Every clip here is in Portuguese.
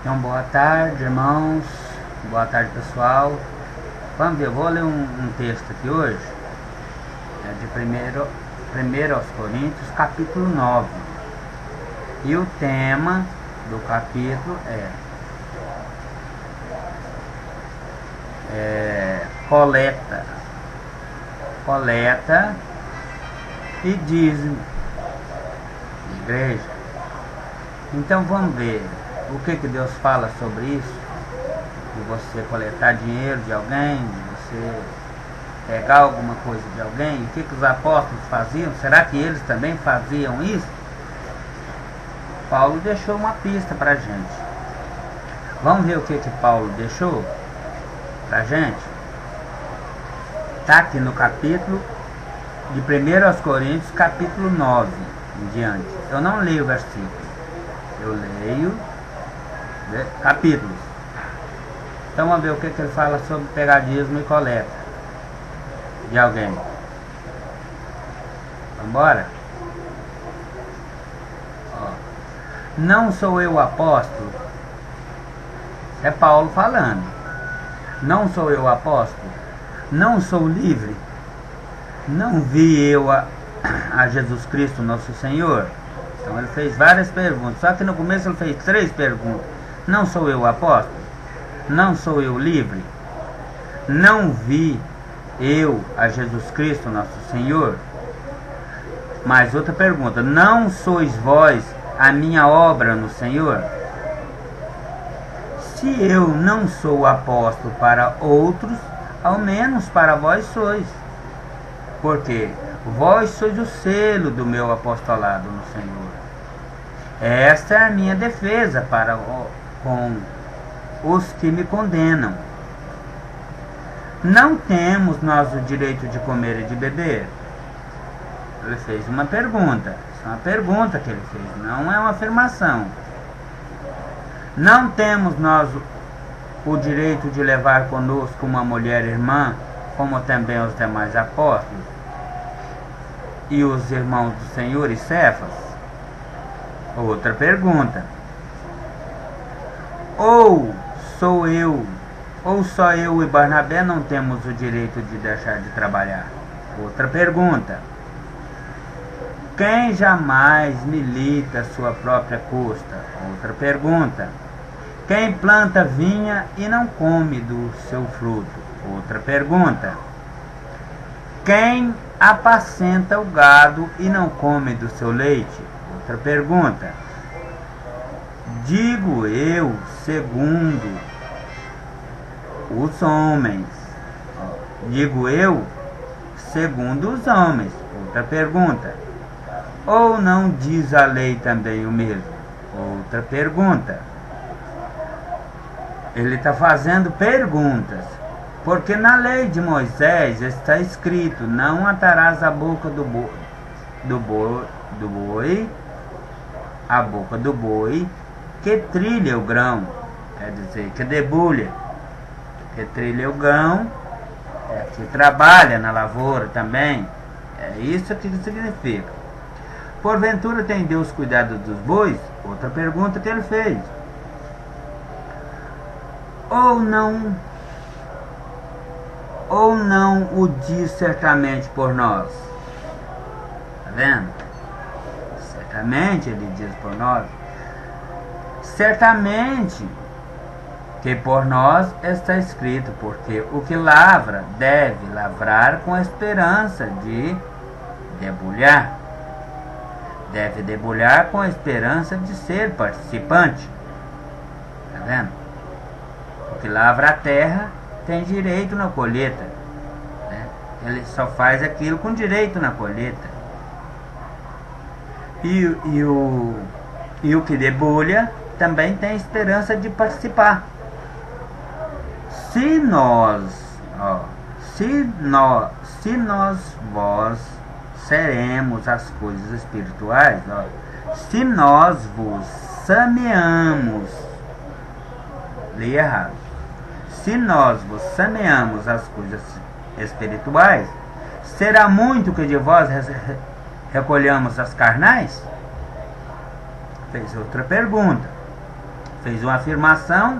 Então, boa tarde, irmãos. Boa tarde, pessoal. Vamos ver, eu vou ler um texto aqui hoje. É de 1 aos Coríntios, capítulo 9. E o tema do capítulo é coleta e dízimo de igreja. Então vamos ver o que Deus fala sobre isso, de você coletar dinheiro de alguém, de você pegar alguma coisa de alguém. O que os apóstolos faziam? Será que eles também faziam isso? Paulo deixou uma pista para a gente. Vamos ver o que Paulo deixou para a gente? Está aqui no capítulo de 1 aos Coríntios, capítulo 9 em diante. Eu não leio o versículo, eu leio capítulos. Então vamos ver o que ele fala sobre pegadismo e coleta de alguém. Vamos embora? Não sou eu o apóstolo. É Paulo falando. Não sou eu o apóstolo. Não sou livre. Não vi eu a Jesus Cristo nosso Senhor. Então ele fez várias perguntas. Só que no começo ele fez 3 perguntas. Não sou eu o apóstolo? Não sou eu livre? Não vi eu a Jesus Cristo nosso Senhor? Mais outra pergunta. Não sois vós a minha obra no Senhor? Se eu não sou apóstolo para outros, ao menos para vós sois. Porque vós sois o selo do meu apostolado no Senhor. Esta é a minha defesa para com os que me condenam. Não temos nós o direito de comer e de beber? Ele fez uma pergunta. Isso é uma pergunta que ele fez, não é uma afirmação. Não temos nós o direito de levar conosco uma mulher irmã, como também os demais apóstolos e os irmãos do Senhor e Cefas? Outra pergunta. Ou só eu e Barnabé não temos o direito de deixar de trabalhar? Outra pergunta. Quem jamais milita a sua própria custa? Outra pergunta. Quem planta vinha e não come do seu fruto? Outra pergunta. Quem apacenta o gado e não come do seu leite? Outra pergunta. Digo eu, segundo os homens. Digo eu, segundo os homens. Outra pergunta. Ou não diz a lei também o mesmo? Outra pergunta. Ele está fazendo perguntas. Porque na lei de Moisés está escrito: não atarás a boca do boi, a boca do boi que trilha o grão. Quer dizer, que debulha, que trilha o grão, que trabalha na lavoura também. É isso que significa. Porventura tem Deus cuidado dos bois? Outra pergunta que ele fez. Ou não o diz certamente por nós? Está vendo? Certamente ele diz por nós. Certamente que por nós está escrito, porque o que lavra deve lavrar com a esperança de debulhar. Deve debulhar com a esperança de ser participante. Está vendo? O que lavra a terra tem direito na colheita, né? Ele só faz aquilo com direito na colheita. E o que debulha também tem esperança de participar. Se nós vós seremos as coisas espirituais, se nós vos sameamos, li errado, se nós vos sameamos as coisas espirituais, será muito que de vós recolhamos as carnais? Fez outra pergunta. fez uma afirmação,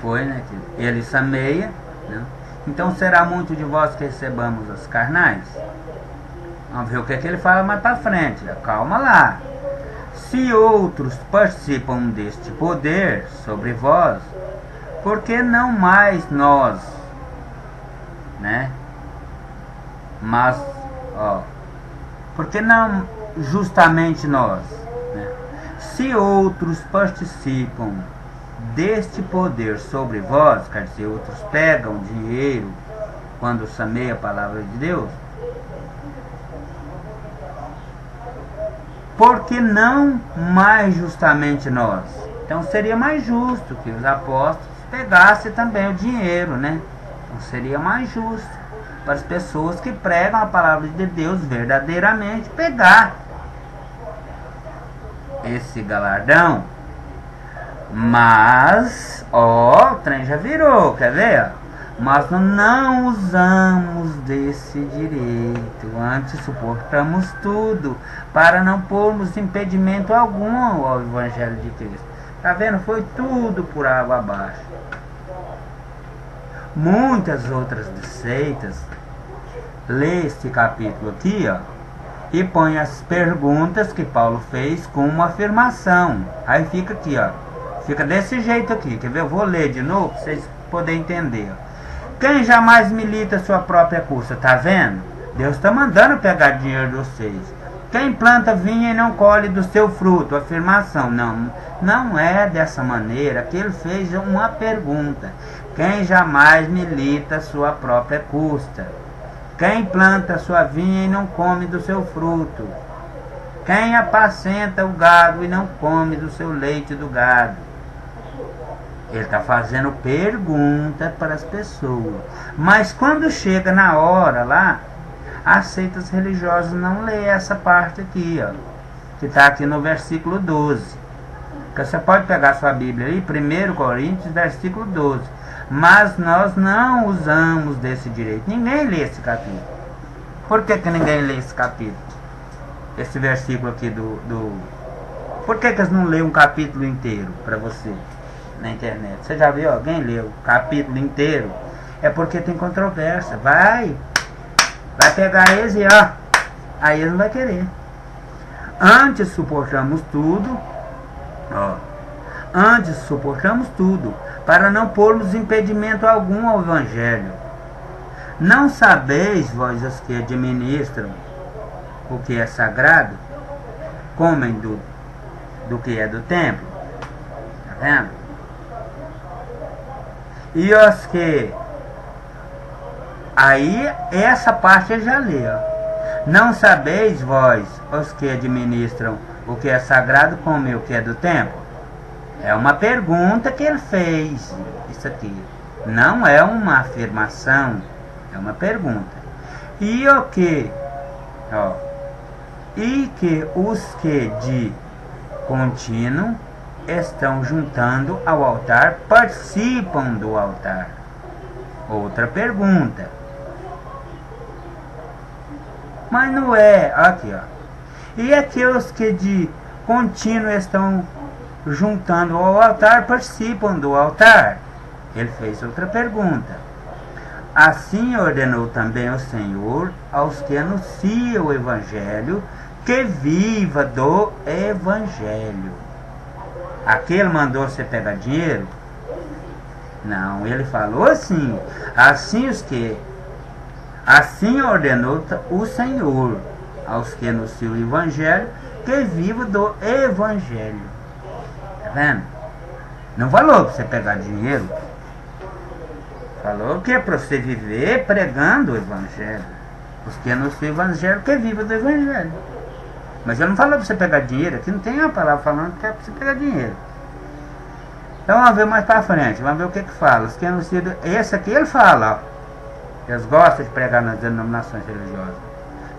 foi, né, que ele semeia, né? Então será muito de vós que recebamos as carnais? Vamos ver o que ele fala mais para frente. Calma lá. Se outros participam deste poder sobre vós, por que não mais nós, né? Mas, por que não justamente nós, né? Se outros participam deste poder sobre vós, quer dizer, outros pegam dinheiro quando semeia a palavra de Deus, por que não mais justamente nós? Então seria mais justo que os apóstolos pegassem também o dinheiro, né? Então seria mais justo para as pessoas que pregam a palavra de Deus verdadeiramente pegar esse galardão. Mas, o trem já virou, quer ver? Mas não usamos desse direito, antes suportamos tudo, para não pormos impedimento algum ao Evangelho de Cristo. Tá vendo? Foi tudo por água abaixo. Muitas outras seitas lê este capítulo aqui, e põe as perguntas que Paulo fez com uma afirmação. Aí fica aqui, fica desse jeito aqui. Quer ver? Eu vou ler de novo para vocês poderem entender. Quem jamais milita sua própria custa? Tá vendo? Deus está mandando pegar dinheiro de vocês. Quem planta vinha e não colhe do seu fruto? Afirmação. Não é dessa maneira que ele fez uma pergunta. Quem jamais milita sua própria custa? Quem planta sua vinha e não come do seu fruto? Quem apacenta o gado e não come do seu leite do gado? Ele está fazendo pergunta para as pessoas. Mas quando chega na hora lá, as seitas religiosas não lê essa parte aqui, que está aqui no versículo 12. Porque você pode pegar sua Bíblia aí, 1 Coríntios, versículo 12. Mas nós não usamos desse direito. Ninguém lê esse capítulo. Por que ninguém lê esse capítulo? Esse versículo aqui Por que eles não lêem um capítulo inteiro para você na internet? Você já viu alguém ler o capítulo inteiro? É porque tem controvérsia. Vai pegar eles e aí eles não vai querer. Antes suportamos tudo, antes suportamos tudo, para não pormos impedimento algum ao Evangelho. Não sabeis, vós os que administram o que é sagrado, comem do que é do templo? Tá vendo? E os que... Aí, essa parte ele já lê, Não sabeis, vós, os que administram o que é sagrado, comem o que é do templo? É uma pergunta que ele fez, isso aqui. Não é uma afirmação, é uma pergunta. E o que? E que os que de contínuo estão juntando ao altar participam do altar. Outra pergunta. Mas não é, aqui, E aqueles que de contínuo estão juntando ao altar participam do altar? Ele fez outra pergunta. Assim ordenou também o Senhor aos que anunciam o Evangelho, que viva do Evangelho. Aquele mandou você pegar dinheiro? Não, ele falou assim. Assim ordenou o Senhor aos que anunciam o Evangelho, que viva do Evangelho. Tá vendo? Não falou para você pegar dinheiro. Falou que é para você viver pregando o Evangelho. Os que anunciam o Evangelho, que viva do Evangelho. Mas ele não falou para você pegar dinheiro. Aqui não tem uma palavra falando que é para você pegar dinheiro. Então vamos ver mais para frente. Vamos ver o que fala. Os que anunciam... Esse aqui ele fala, Eles gostam de pregar nas denominações religiosas.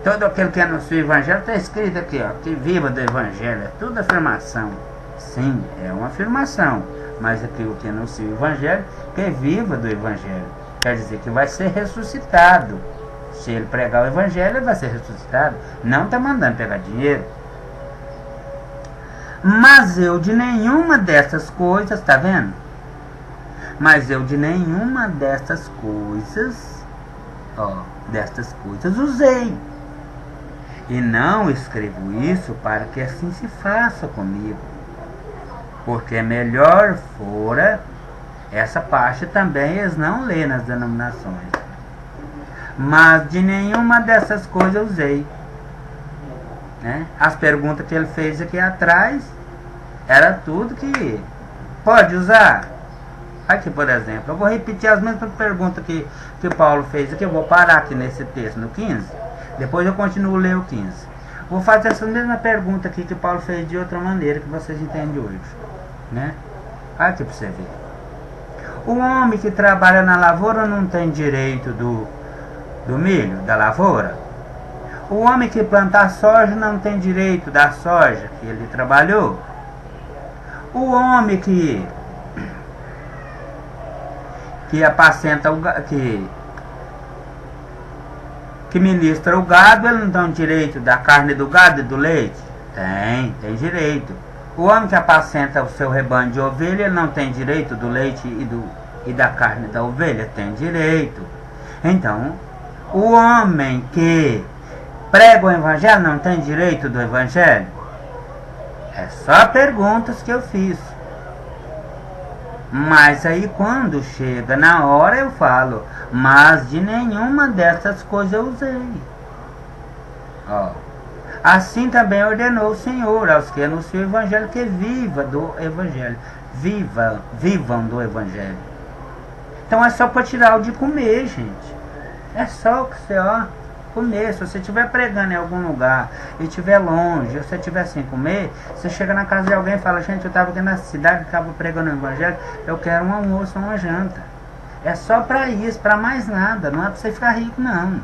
Todo aquele que anuncia o Evangelho está escrito aqui, que viva do Evangelho. É tudo afirmação. Sim, é uma afirmação. Mas aqui o que anuncia o Evangelho, que viva do Evangelho. Quer dizer que vai ser ressuscitado. Se ele pregar o Evangelho, ele vai ser ressuscitado. Não está mandando pegar dinheiro. Mas eu de nenhuma dessas coisas, tá vendo? Mas eu de nenhuma dessas coisas, destas coisas usei. E não escrevo isso para que assim se faça comigo. Porque melhor fora, essa parte também eles não lêem nas denominações. Mas de nenhuma dessas coisas eu usei. Né? As perguntas que ele fez aqui atrás, era tudo que pode usar. Aqui, por exemplo, eu vou repetir as mesmas perguntas que Paulo fez aqui. Eu vou parar aqui nesse texto, no 15. Depois eu continuo a ler o 15. Vou fazer essa mesma pergunta aqui que Paulo fez de outra maneira, que vocês entendem hoje. Né? Aqui para você ver. O homem que trabalha na lavoura não tem direito do milho, da lavoura? O homem que planta a soja não tem direito da soja que ele trabalhou? O homem que apacenta o gado, que ministra o gado, ele não tem direito da carne do gado e do leite? Tem direito. O homem que apacenta o seu rebanho de ovelha, ele não tem direito do leite e da carne da ovelha? Tem direito. Então, o homem que prega o evangelho não tem direito do evangelho? É só perguntas que eu fiz. Mas aí quando chega na hora eu falo, mas de nenhuma dessas coisas eu usei. Assim também ordenou o Senhor aos que anunciam o evangelho que viva do evangelho. Vivam do evangelho. Então é só para tirar o de comer, gente. É só que você, comer. Se você estiver pregando em algum lugar e estiver longe, ou você estiver sem comer, você chega na casa de alguém e fala, gente, eu estava aqui na cidade, estava pregando o evangelho, eu quero um almoço, uma janta. É só para isso, para mais nada, não é para você ficar rico, não.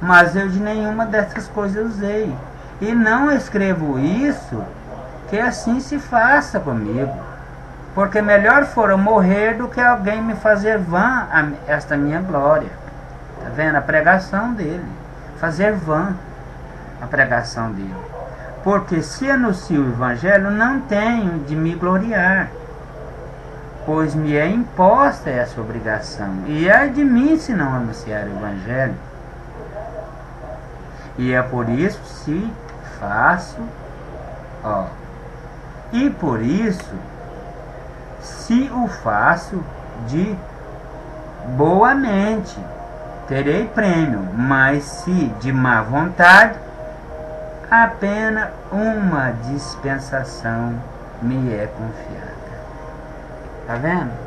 Mas eu de nenhuma dessas coisas usei. E não escrevo isso, que assim se faça comigo. Porque melhor fora morrer do que alguém me fazer vã esta minha glória. Tá vendo? A pregação dele. Fazer vã a pregação dele. Porque se anuncio o evangelho, não tenho de me gloriar. Pois me é imposta essa obrigação. E é de mim se não anunciar o evangelho. E é por isso se faço, e por isso se o faço de boa mente, terei prêmio, mas se de má vontade, apenas uma dispensação me é confiada. Tá vendo?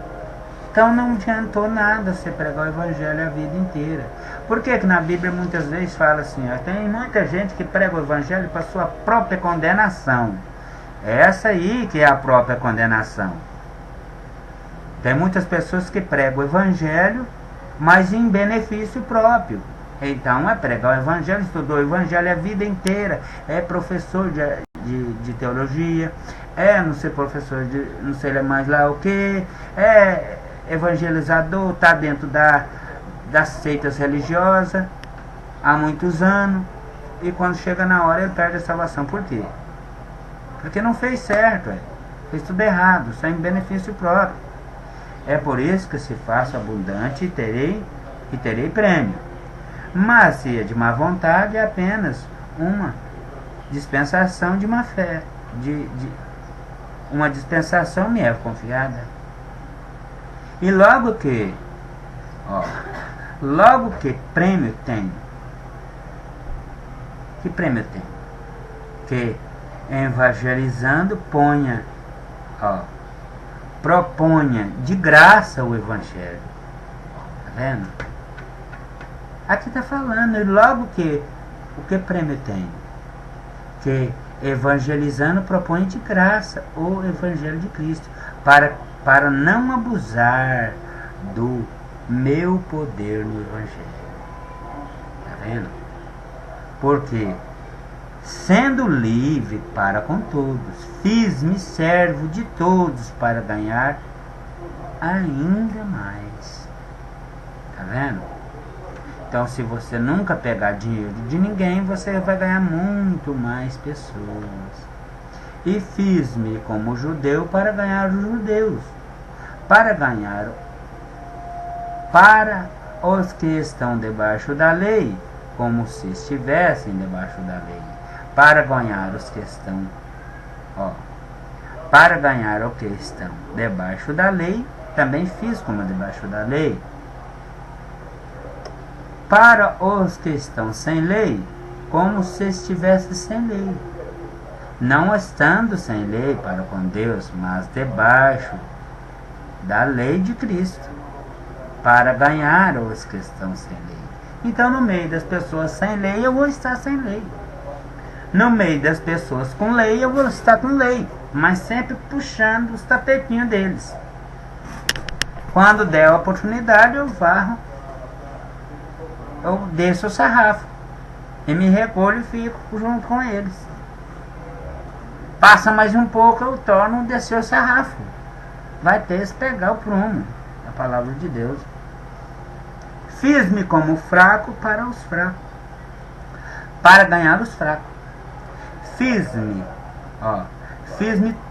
Então não adiantou nada você pregar o evangelho a vida inteira. Por que na Bíblia muitas vezes fala assim, tem muita gente que prega o evangelho para sua própria condenação. É essa aí que é a própria condenação. Tem muitas pessoas que pregam o evangelho, mas em benefício próprio. Então é pregar o evangelho, estudou o evangelho a vida inteira, é professor de teologia, não sei professor de não sei mais lá o que, é evangelizador, está dentro das seitas religiosas há muitos anos, e quando chega na hora ele perde a salvação. Por quê? Porque não fez certo, fez tudo errado, sem benefício próprio. É por isso que se faço abundante e terei prêmio. Mas se é de má vontade, é apenas uma dispensação de má fé, uma dispensação me é confiada. E logo que prêmio tem, que prêmio tem? Que evangelizando proponha de graça o evangelho. Tá vendo? Aqui está falando, e logo que o que prêmio tem? Que evangelizando propõe de graça o evangelho de Cristo, para não abusar do meu poder no evangelho. Tá vendo? Porque sendo livre para com todos, fiz-me servo de todos para ganhar ainda mais. Tá vendo? Então, se você nunca pegar dinheiro de ninguém, você vai ganhar muito mais pessoas. E fiz-me como judeu para ganhar os judeus, para os que estão debaixo da lei, como se estivessem debaixo da lei, para ganhar os que estão, para ganhar o que estão debaixo da lei, também fiz como debaixo da lei. Para os que estão sem lei, como se estivesse sem lei, não estando sem lei para com Deus, mas debaixo da lei de Cristo, para ganhar os que estão sem lei. Então, no meio das pessoas sem lei, eu vou estar sem lei. No meio das pessoas com lei, eu vou estar com lei, mas sempre puxando os tapetinhos deles. Quando der a oportunidade, eu varro, eu desço o sarrafo e me recolho e fico junto com eles. Passa mais um pouco, eu torno a descer o sarrafo. Vai ter que pegar o prumo, a palavra de Deus. Fiz-me como fraco para os fracos, para ganhar os fracos. Fiz-me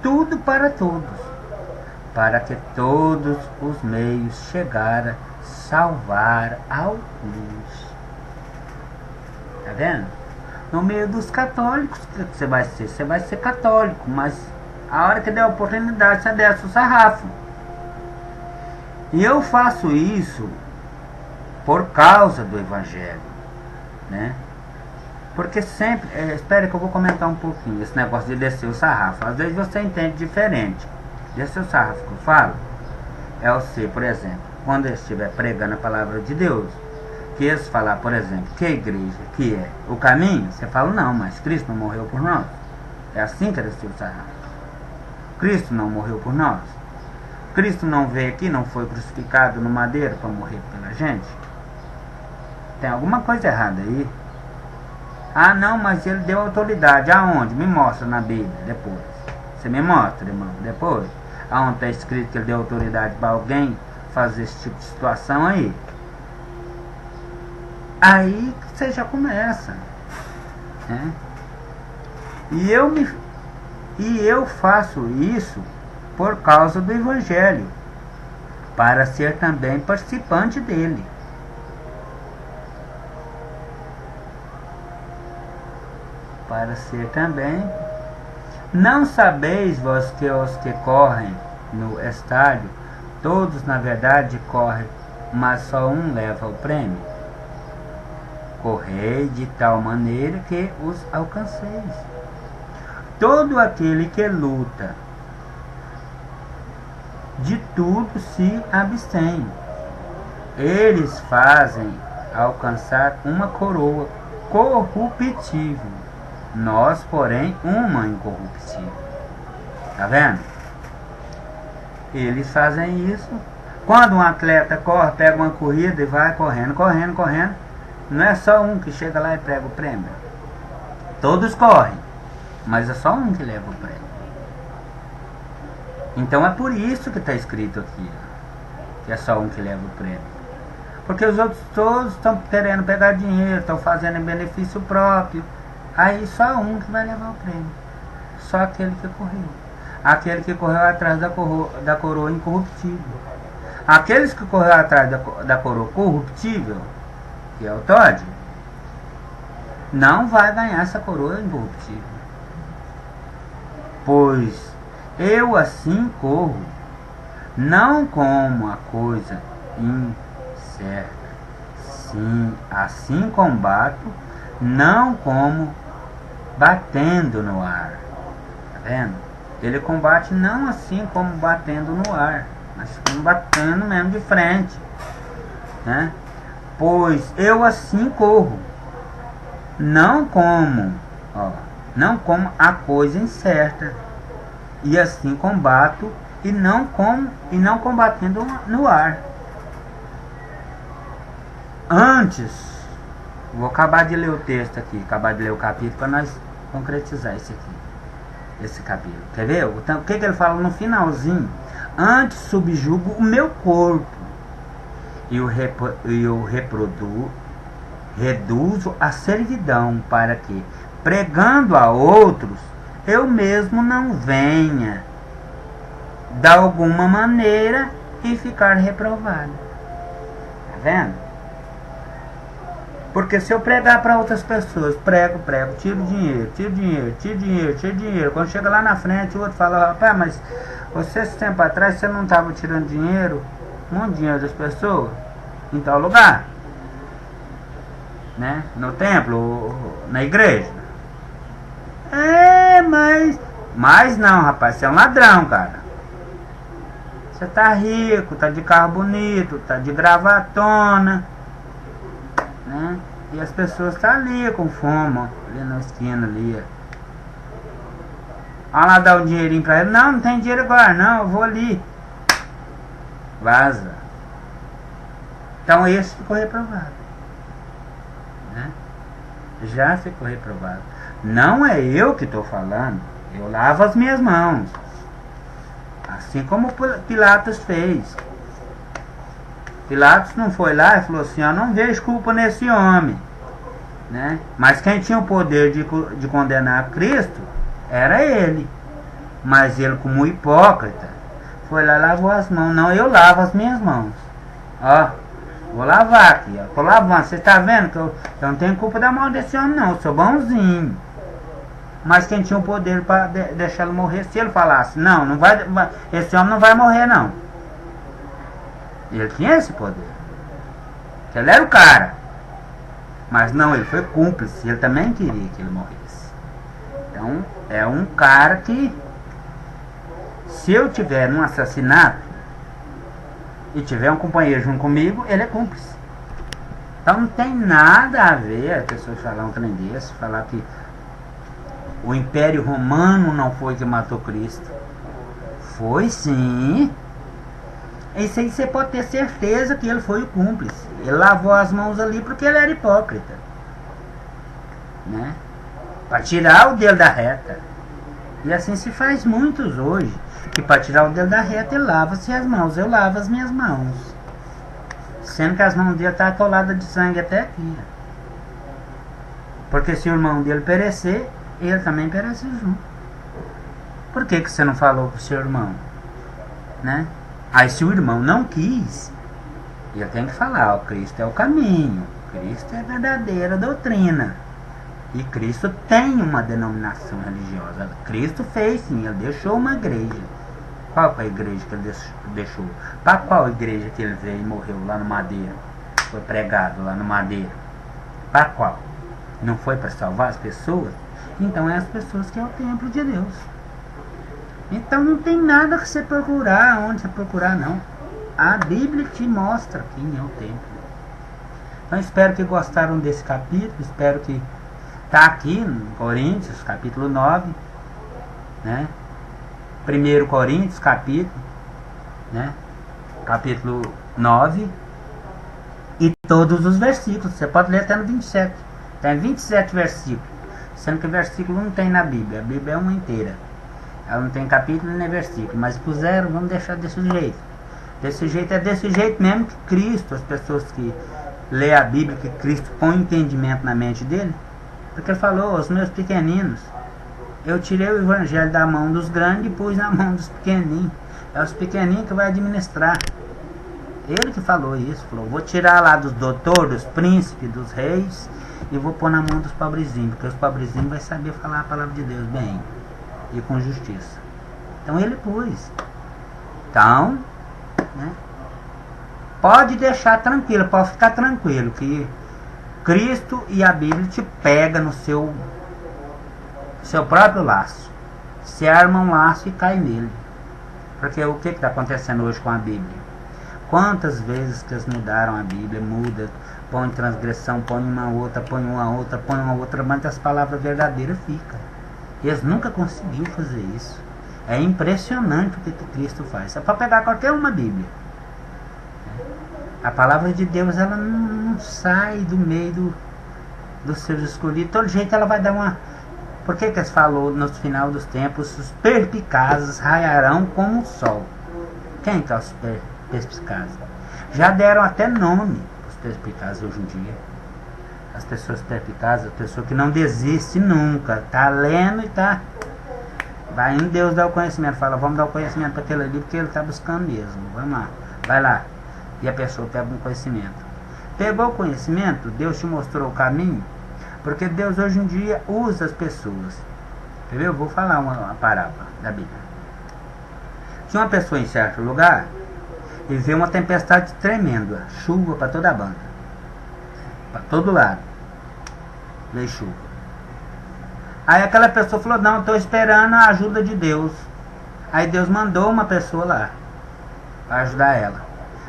tudo para todos, para que todos os meios chegaram a salvar alguns. Tá vendo? No meio dos católicos, o que você vai ser? Você vai ser católico, mas a hora que der a oportunidade, você desce o sarrafo. E eu faço isso por causa do Evangelho, né? Porque sempre, espera que eu vou comentar um pouquinho esse negócio de descer o sarrafo. Às vezes você entende diferente. Descer o sarrafo que eu falo é você, por exemplo, quando eu estiver pregando a palavra de Deus, que eles falar, por exemplo, que a igreja, que é o caminho, você fala, não, mas Cristo não morreu por nós. É assim que é descer o sarrafo. Cristo não morreu por nós. Cristo não veio aqui, não foi crucificado no madeiro para morrer pela gente. Tem alguma coisa errada aí. Ah, não, mas ele deu autoridade. Aonde? Me mostra na Bíblia, depois. Você me mostra, irmão, depois. Aonde está escrito que ele deu autoridade para alguém fazer esse tipo de situação aí. Aí você já começa, né? E eu faço isso por causa do Evangelho, para ser também participante dele. Para ser também. Não sabeis vós que os que correm no estádio, todos na verdade correm, mas só um leva o prêmio? Correi de tal maneira que os alcanceis. Todo aquele que luta, de tudo se abstém. Eles fazem alcançar uma coroa corruptível, nós, porém, uma incorruptível. Tá vendo? Eles fazem isso. Quando um atleta corre, pega uma corrida e vai correndo, não é só um que chega lá e pega o prêmio. Todos correm, mas é só um que leva o prêmio. Então é por isso que está escrito aqui, que é só um que leva o prêmio. Porque os outros todos estão querendo pegar dinheiro, estão fazendo em benefício próprio. Aí só um que vai levar o prêmio. Só aquele que correu. Aquele que correu atrás da coroa incorruptível. Aqueles que correram atrás da coroa corruptível, que é o Todd, não vai ganhar essa coroa incorruptível. Pois eu assim corro, não como a coisa incerta, sim, assim combato, não como batendo no ar. Tá vendo? Ele combate não assim como batendo no ar, mas como batendo mesmo de frente, né? Pois eu assim corro, não como a coisa incerta, e assim combato, e não combatendo no ar. Antes, vou acabar de ler o texto aqui, acabar de ler o capítulo para nós concretizar esse capítulo. Quer ver? Então, o que ele fala no finalzinho? Antes subjugo o meu corpo e o reduzo a servidão, para que, pregando a outros, eu mesmo não venha, de alguma maneira, e ficar reprovado. Tá vendo? Porque se eu pregar para outras pessoas, prego, tiro dinheiro. Quando chega lá na frente, o outro fala, rapaz, mas você esse tempo atrás, você não estava tirando dinheiro, muito dinheiro das pessoas, em tal lugar, né? No templo, na igreja. Mas não, rapaz, você é um ladrão, cara. Você tá rico, tá de carro bonito, tá de gravatona, né? E as pessoas tá ali com fome, ó, ali na esquina ali, ó. Lá dá um dinheirinho pra ele. Não tem dinheiro agora, não, eu vou ali. Vaza. Então esse ficou reprovado, né? Já ficou reprovado. Não é eu que estou falando, eu lavo as minhas mãos. Assim como Pilatos fez. Pilatos não foi lá e falou assim, eu não vejo culpa nesse homem, né? Mas quem tinha o poder de condenar Cristo era ele. Mas ele, como hipócrita, foi lá e lavou as mãos. Não, eu lavo as minhas mãos. Ó, vou lavar aqui, ó. Tô lavando. Você tá vendo que eu não tenho culpa da mão desse homem, não. Eu sou bonzinho. Mas quem tinha o poder para deixar ele morrer, se ele falasse, não, esse homem não vai morrer, não. Ele tinha esse poder. Ele era o cara. Mas não, ele foi cúmplice. Ele também queria que ele morresse. Então, é um cara que, se eu tiver num assassinato e tiver um companheiro junto comigo, ele é cúmplice. Então não tem nada a ver a pessoa falar um trem desse, falar que o Império Romano não foi que matou Cristo. Foi sim. Isso aí você pode ter certeza que ele foi o cúmplice. Ele lavou as mãos ali porque ele era hipócrita, né? Para tirar o dedo da reta. E assim se faz muitos hoje. Que para tirar o dedo da reta ele lava-se as mãos. Eu lavo as minhas mãos. Sendo que as mãos dele estão atoladas de sangue até aqui. Porque se o irmão dele perecer, ele também perece junto. Por que você não falou pro seu irmão? Né? Aí se o irmão não quis, ele tem que falar, ó, Cristo é o caminho, Cristo é a verdadeira doutrina. E Cristo tem uma denominação religiosa. Cristo fez sim, ele deixou uma igreja. Qual foi a igreja que ele deixou? Para qual igreja que ele veio e morreu lá no Madeira? Foi pregado lá no Madeira? Para qual? Não foi para salvar as pessoas? Então é as pessoas que é o templo de Deus. Então não tem nada que você procurar, onde você procurar não. A Bíblia te mostra quem é o templo. Então espero que gostaram desse capítulo, espero que está aqui no Coríntios, capítulo 9, né? 1 Coríntios, capítulo, né? Capítulo 9, e todos os versículos, você pode ler até no 27, tem 27 versículos, sendo que versículo não tem na Bíblia, a Bíblia é uma inteira, ela não tem capítulo nem versículo, mas puseram, vamos deixar desse jeito, é desse jeito mesmo que Cristo, as pessoas que lê a Bíblia, que Cristo põe entendimento na mente dele, porque ele falou, os meus pequeninos, eu tirei o evangelho da mão dos grandes e pus na mão dos pequenininhos. É os pequenininhos que vai administrar. Ele que falou isso. Falou, vou tirar lá dos doutores, dos príncipes, dos reis e vou pôr na mão dos pobrezinhos. Porque os pobrezinhos vão saber falar a palavra de Deus bem e com justiça. Então ele pôs. Então, né, pode deixar tranquilo, pode ficar tranquilo que Cristo e a Bíblia te pega no seu próprio laço. Se arma um laço e cai nele. Porque o que está acontecendo hoje com a Bíblia? Quantas vezes que eles mudaram a Bíblia, muda, põe transgressão, põe uma outra, mas as palavras verdadeiras ficam. Eles nunca conseguiram fazer isso. É impressionante o que Cristo faz. É para pegar qualquer uma Bíblia. A palavra de Deus, ela não sai do meio dos seus escolhidos. De todo jeito ela vai dar uma... Por que eles falou no final dos tempos, os perspicazes raiarão como o sol? Quem que é os perspicazes? Já deram até nome os perspicazes hoje em dia. As pessoas perspicazes, a pessoa que não desiste nunca, está lendo e está Vai em Deus dar o conhecimento. Fala, vamos dar o conhecimento para aquele ali, porque ele está buscando mesmo. Vamos lá, vai lá. E a pessoa pega um conhecimento. Pegou o conhecimento, Deus te mostrou o caminho, porque Deus hoje em dia usa as pessoas. Entendeu? Vou falar uma parábola da Bíblia. Tinha uma pessoa em certo lugar e vê uma tempestade tremenda, chuva para toda a banda, para todo lado, veio chuva. Aí aquela pessoa falou, não, estou esperando a ajuda de Deus. Aí Deus mandou uma pessoa lá para ajudar ela.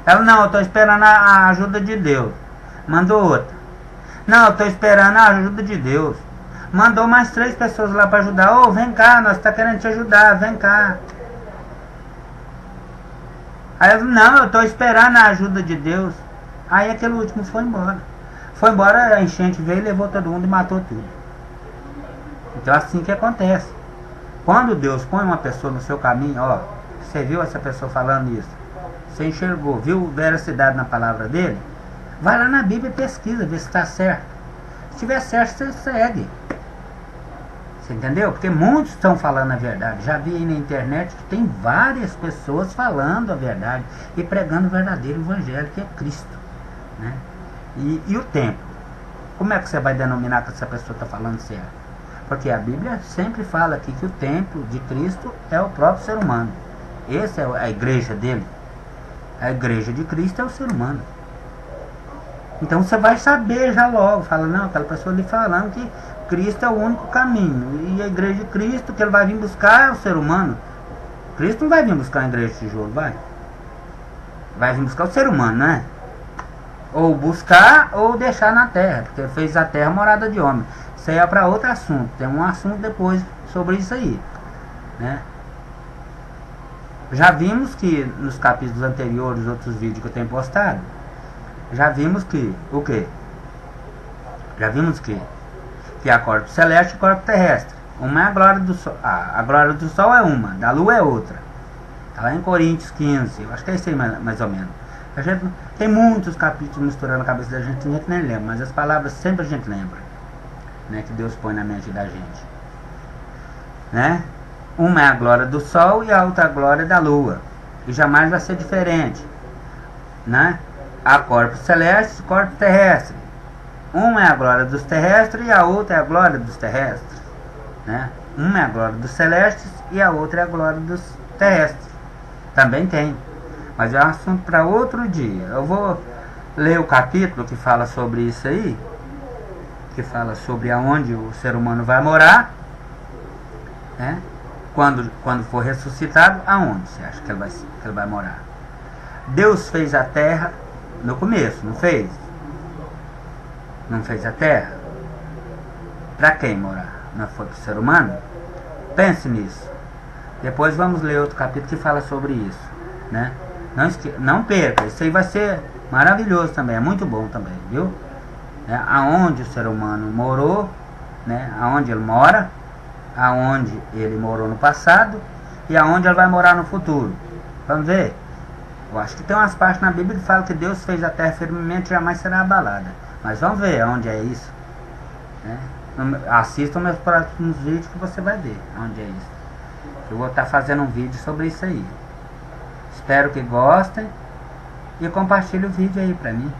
Ela, não, eu estou esperando a ajuda de Deus. Mandou outra. Não, eu estou esperando a ajuda de Deus. Mandou mais 3 pessoas lá para ajudar. Ô, vem cá, nós estamos querendo te ajudar, vem cá. Aí ela, não, eu estou esperando a ajuda de Deus. Aí aquele último foi embora. Foi embora, a enchente veio, levou todo mundo e matou tudo. Então assim que acontece. Quando Deus põe uma pessoa no seu caminho, ó, você viu essa pessoa falando isso, você enxergou, viu veracidade na palavra dele, vai lá na Bíblia e pesquisa, vê se está certo. Se estiver certo, você segue. Você entendeu? Porque muitos estão falando a verdade. Já vi aí na internet que tem várias pessoas falando a verdade e pregando o verdadeiro evangelho, que é Cristo, né? E o templo? Como é que você vai denominar que essa pessoa está falando certo? Porque a Bíblia sempre fala aqui que o templo de Cristo é o próprio ser humano. Essa é a igreja dele. A igreja de Cristo é o ser humano. Então você vai saber já logo. Fala, não, aquela pessoa ali falando que Cristo é o único caminho. E a igreja de Cristo que ele vai vir buscar é o ser humano. Cristo não vai vir buscar a igreja de tijolo, vai? Vai vir buscar o ser humano, né? Ou buscar ou deixar na terra. Porque ele fez a terra morada de homem. Isso aí é para outro assunto. Tem um assunto depois sobre isso aí, né? Já vimos que nos capítulos anteriores, outros vídeos que eu tenho postado, já vimos que o quê? Já vimos que há corpo celeste e corpo terrestre. Uma é a glória do sol. A glória do sol é uma, da lua é outra. Está lá em Coríntios 15. Eu acho que é isso aí mais ou menos. A gente, tem muitos capítulos misturando a cabeça da gente, a gente nem lembra, mas as palavras sempre a gente lembra, né, que Deus põe na mente da gente, né? Uma é a glória do sol e a outra a glória da lua, e jamais vai ser diferente, né? Há corpos celestes e corpos terrestres. Uma é a glória dos terrestres e a outra é a glória dos terrestres, né? Uma é a glória dos celestes e a outra é a glória dos terrestres. Também tem, mas é um assunto para outro dia. Eu vou ler o capítulo que fala sobre isso aí, que fala sobre aonde o ser humano vai morar, né? Quando for ressuscitado, aonde você acha que ele vai morar? Deus fez a terra no começo, não fez? Não fez a terra? Para quem morar? Não foi para o ser humano? Pense nisso. Depois vamos ler outro capítulo que fala sobre isso, né? Não perca, isso aí vai ser maravilhoso também, é muito bom também, viu? Aonde o ser humano morou, né? Aonde ele mora, aonde ele morou no passado e aonde ele vai morar no futuro. Vamos ver? Eu acho que tem umas partes na Bíblia que falam que Deus fez a terra firmemente e jamais será abalada. Mas vamos ver aonde é isso, né? Assista meus próximos vídeos que você vai ver aonde é isso. Eu vou estar fazendo um vídeo sobre isso aí. Espero que gostem e compartilhe o vídeo aí pra mim.